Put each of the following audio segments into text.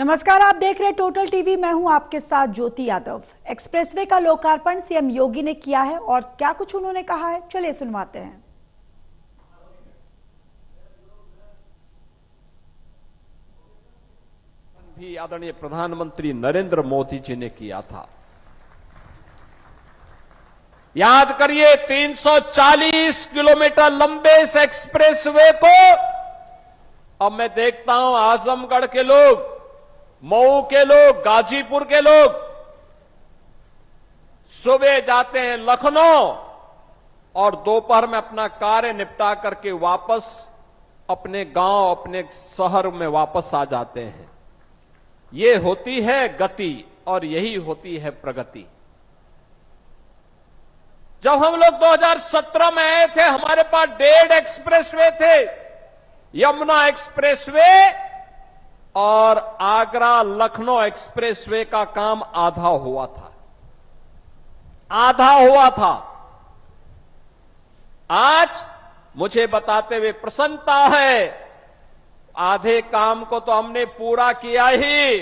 नमस्कार, आप देख रहे हैं टोटल टीवी। मैं हूं आपके साथ ज्योति यादव। एक्सप्रेसवे का लोकार्पण सीएम योगी ने किया है और क्या कुछ उन्होंने कहा है, चलिए सुनवाते हैं। भी आदरणीय प्रधानमंत्री नरेंद्र मोदी जी ने किया था। याद करिए, 340 किलोमीटर लंबे इस एक्सप्रेसवे को अब मैं देखता हूं आजमगढ़ के लोग, मऊ के लोग, गाजीपुर के लोग सुबह जाते हैं लखनऊ और दोपहर में अपना कार्य निपटा करके वापस अपने गांव, अपने शहर में वापस आ जाते हैं। ये होती है गति और यही होती है प्रगति। जब हम लोग 2017 में आए थे, हमारे पास 1.5 एक्सप्रेसवे थे, यमुना एक्सप्रेसवे और आगरा लखनऊ एक्सप्रेसवे का काम आधा हुआ था। आज मुझे बताते हुए प्रसन्नता है, आधे काम को तो हमने पूरा किया ही।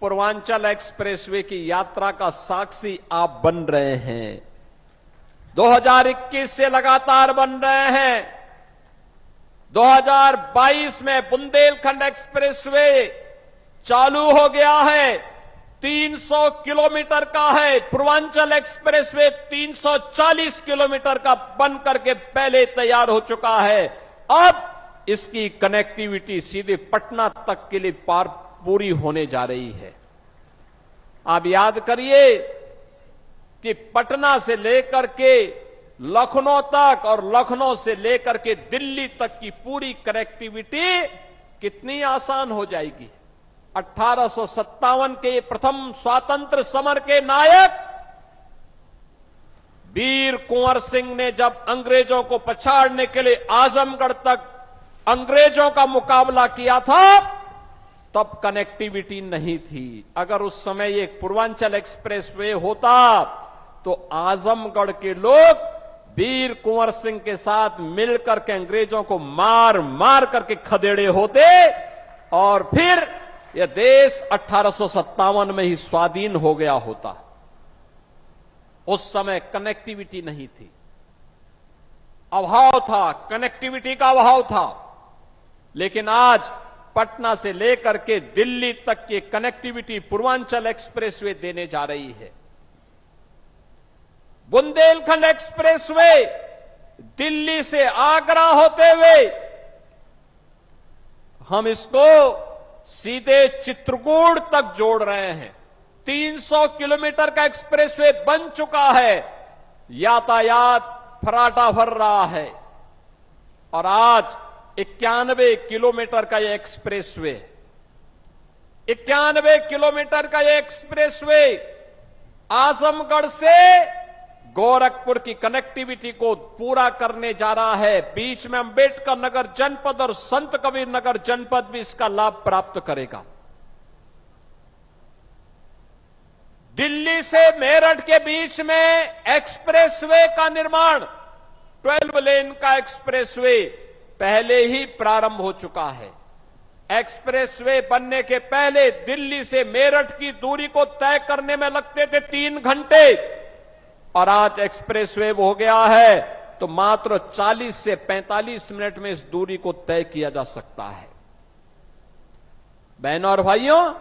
पूर्वांचल एक्सप्रेसवे की यात्रा का साक्षी आप बन रहे हैं। 2021 से लगातार बन रहे हैं। 2022 में बुंदेलखंड एक्सप्रेसवे चालू हो गया है, 300 किलोमीटर का है। पूर्वांचल एक्सप्रेसवे 340 किलोमीटर का बन करके पहले तैयार हो चुका है। अब इसकी कनेक्टिविटी सीधे पटना तक के लिए पूरी होने जा रही है। आप याद करिए कि पटना से लेकर के लखनऊ तक और लखनऊ से लेकर के दिल्ली तक की पूरी कनेक्टिविटी कितनी आसान हो जाएगी। 1857 के प्रथम स्वातंत्र समर के नायक वीर कुंवर सिंह ने जब अंग्रेजों को पछाड़ने के लिए आजमगढ़ तक अंग्रेजों का मुकाबला किया था, तब कनेक्टिविटी नहीं थी। अगर उस समय एक पूर्वांचल एक्सप्रेसवे होता तो आजमगढ़ के लोग वीर कुंवर सिंह के साथ मिलकर के अंग्रेजों को मार मार करके खदेड़े होते और फिर यह देश 1857 में ही स्वाधीन हो गया होता। उस समय कनेक्टिविटी नहीं थी, अभाव था, कनेक्टिविटी का अभाव था। लेकिन आज पटना से लेकर के दिल्ली तक की कनेक्टिविटी पूर्वांचल एक्सप्रेसवे देने जा रही है। बुंदेलखंड एक्सप्रेसवे दिल्ली से आगरा होते हुए हम इसको सीधे चित्रकूट तक जोड़ रहे हैं। 300 किलोमीटर का एक्सप्रेसवे बन चुका है, यातायात फराटा भर रहा है और आज 91 किलोमीटर का यह एक्सप्रेसवे 91 किलोमीटर का यह एक्सप्रेसवे आजमगढ़ से गोरखपुर की कनेक्टिविटी को पूरा करने जा रहा है। बीच में अंबेडकर नगर जनपद और संत कबीर नगर जनपद भी इसका लाभ प्राप्त करेगा। दिल्ली से मेरठ के बीच में एक्सप्रेसवे का निर्माण, 12 लेन का एक्सप्रेसवे पहले ही प्रारंभ हो चुका है। एक्सप्रेसवे बनने के पहले दिल्ली से मेरठ की दूरी को तय करने में लगते थे 3 घंटे और आज एक्सप्रेसवे हो गया है तो मात्र 40 से 45 मिनट में इस दूरी को तय किया जा सकता है। बहनों और भाइयों,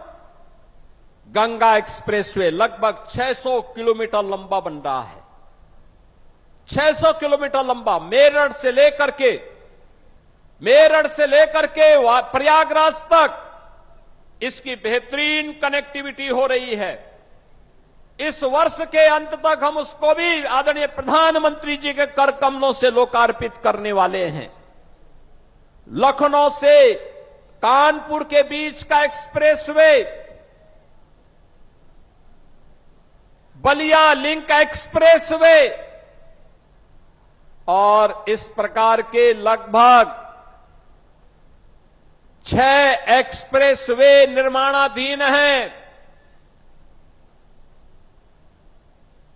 गंगा एक्सप्रेसवे लगभग 600 किलोमीटर लंबा बन रहा है। 600 किलोमीटर लंबा मेरठ से लेकर के प्रयागराज तक इसकी बेहतरीन कनेक्टिविटी हो रही है। इस वर्ष के अंत तक हम उसको भी आदरणीय प्रधानमंत्री जी के कर कमलों से लोकार्पित करने वाले हैं। लखनऊ से कानपुर के बीच का एक्सप्रेसवे, बलिया लिंक एक्सप्रेसवे और इस प्रकार के लगभग 6 एक्सप्रेसवे निर्माणाधीन हैं।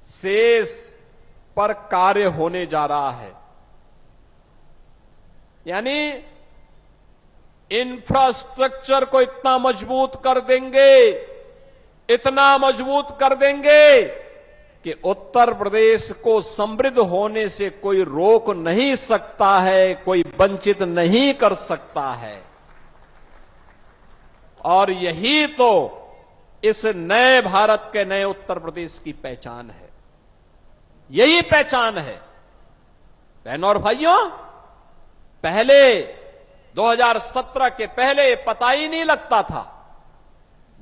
शेष पर कार्य होने जा रहा है। यानी इंफ्रास्ट्रक्चर को इतना मजबूत कर देंगे, इतना मजबूत कर देंगे कि उत्तर प्रदेश को समृद्ध होने से कोई रोक नहीं सकता है, कोई वंचित नहीं कर सकता है। और यही तो इस नए भारत के नए उत्तर प्रदेश की पहचान है, यही पहचान है। बहनों और भाइयों, पहले 2017 के पहले पता ही नहीं लगता था,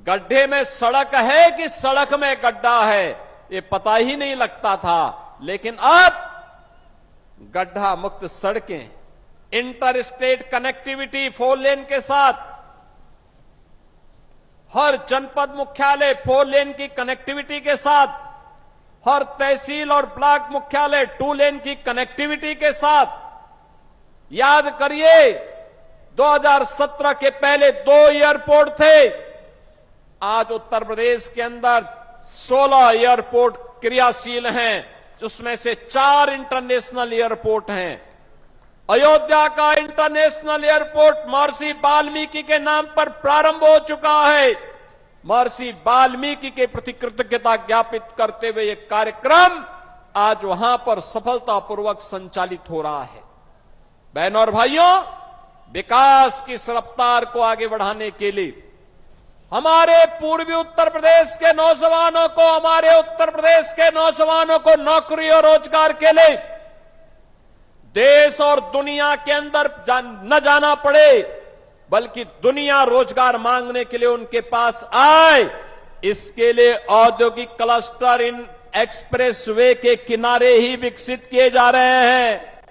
गड्ढे में सड़क है कि सड़क में गड्ढा है, ये पता ही नहीं लगता था। लेकिन अब गड्ढा मुक्त सड़कें, इंटर स्टेट कनेक्टिविटी 4 लेन के साथ, हर जनपद मुख्यालय 4 लेन की कनेक्टिविटी के साथ, हर तहसील और ब्लॉक मुख्यालय 2 लेन की कनेक्टिविटी के साथ। याद करिए, 2017 के पहले 2 एयरपोर्ट थे, आज उत्तर प्रदेश के अंदर 16 एयरपोर्ट क्रियाशील हैं, जिसमें से 4 इंटरनेशनल एयरपोर्ट हैं। अयोध्या का इंटरनेशनल एयरपोर्ट महर्षि वाल्मीकि के नाम पर प्रारंभ हो चुका है। महर्षि वाल्मीकि के प्रति कृतज्ञता ज्ञापित करते हुए यह कार्यक्रम आज वहां पर सफलतापूर्वक संचालित हो रहा है। बहनों और भाइयों, विकास की इस रफ्तार को आगे बढ़ाने के लिए हमारे पूर्वी उत्तर प्रदेश के नौजवानों को, हमारे उत्तर प्रदेश के नौजवानों को नौकरी और रोजगार के लिए देश और दुनिया के अंदर न जाना पड़े, बल्कि दुनिया रोजगार मांगने के लिए उनके पास आए, इसके लिए औद्योगिक क्लस्टर इन एक्सप्रेसवे के किनारे ही विकसित किए जा रहे हैं।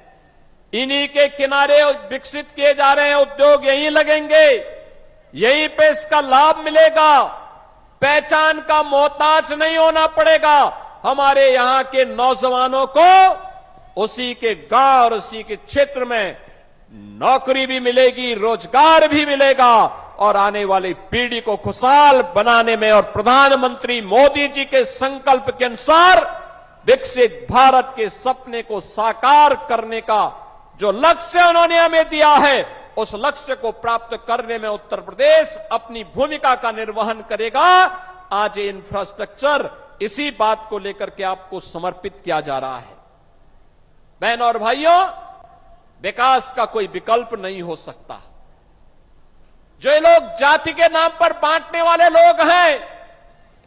इन्हीं के किनारे विकसित किए जा रहे हैं, उद्योग यहीं लगेंगे, यहीं पे इसका लाभ मिलेगा। पहचान का मोहताज नहीं होना पड़ेगा। हमारे यहां के नौजवानों को उसी के गांव और उसी के क्षेत्र में नौकरी भी मिलेगी, रोजगार भी मिलेगा, और आने वाली पीढ़ी को खुशहाल बनाने में और प्रधानमंत्री मोदी जी के संकल्प के अनुसार विकसित भारत के सपने को साकार करने का जो लक्ष्य उन्होंने हमें दिया है, उस लक्ष्य को प्राप्त करने में उत्तर प्रदेश अपनी भूमिका का निर्वहन करेगा। आज ये इंफ्रास्ट्रक्चर इसी बात को लेकर के आपको समर्पित किया जा रहा है। बहनों और भाइयों, विकास का कोई विकल्प नहीं हो सकता। जो ये लोग जाति के नाम पर बांटने वाले लोग हैं,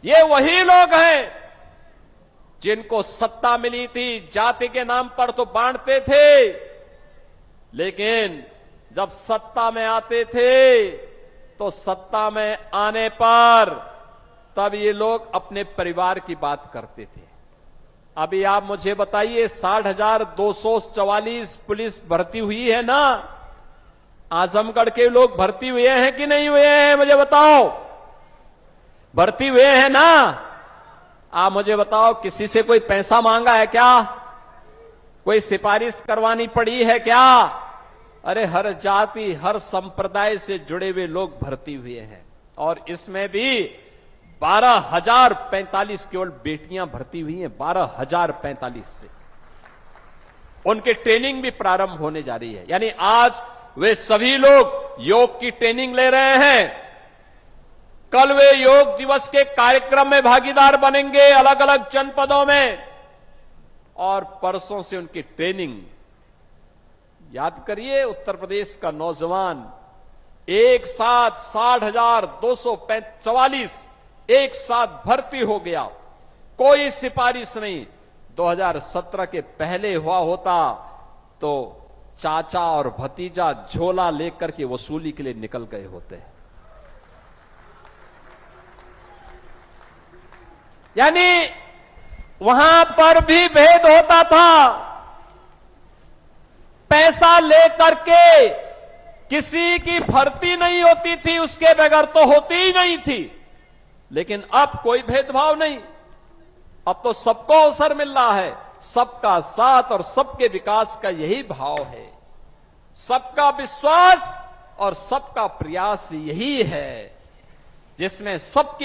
ये वही लोग हैं जिनको सत्ता मिली थी, जाति के नाम पर तो बांटते थे, लेकिन जब सत्ता में आते थे तो सत्ता में आने पर तब ये लोग अपने परिवार की बात करते थे। अभी आप मुझे बताइए, 60,244 पुलिस भर्ती हुई है ना, आजमगढ़ के लोग भर्ती हुए हैं कि नहीं हुए हैं? मुझे बताओ, भर्ती हुए हैं ना? आप मुझे बताओ, किसी से कोई पैसा मांगा है क्या? कोई सिफारिश करवानी पड़ी है क्या? अरे हर जाति, हर संप्रदाय से जुड़े हुए लोग भर्ती हुए हैं, और इसमें भी 12,045 केवल बेटियां भर्ती हुई हैं। 12,045 से उनकी ट्रेनिंग भी प्रारंभ होने जा रही है। यानी आज वे सभी लोग योग की ट्रेनिंग ले रहे हैं। कल वे योग दिवस के कार्यक्रम में भागीदार बनेंगे अलग अलग जनपदों में, और परसों से उनकी ट्रेनिंग। याद करिए, उत्तर प्रदेश का नौजवान एक साथ 60,244 एक साथ भर्ती हो गया, कोई सिफारिश नहीं। 2017 के पहले हुआ होता तो चाचा और भतीजा झोला लेकर के वसूली के लिए निकल गए होते। यानी वहां पर भी भेद होता था। पैसा लेकर के किसी की भर्ती नहीं होती थी, उसके बगैर तो होती ही नहीं थी। लेकिन अब कोई भेदभाव नहीं, अब तो सबको अवसर मिल रहा है। सबका साथ और सबके विकास का यही भाव है, सबका विश्वास और सबका प्रयास यही है, जिसमें सबकी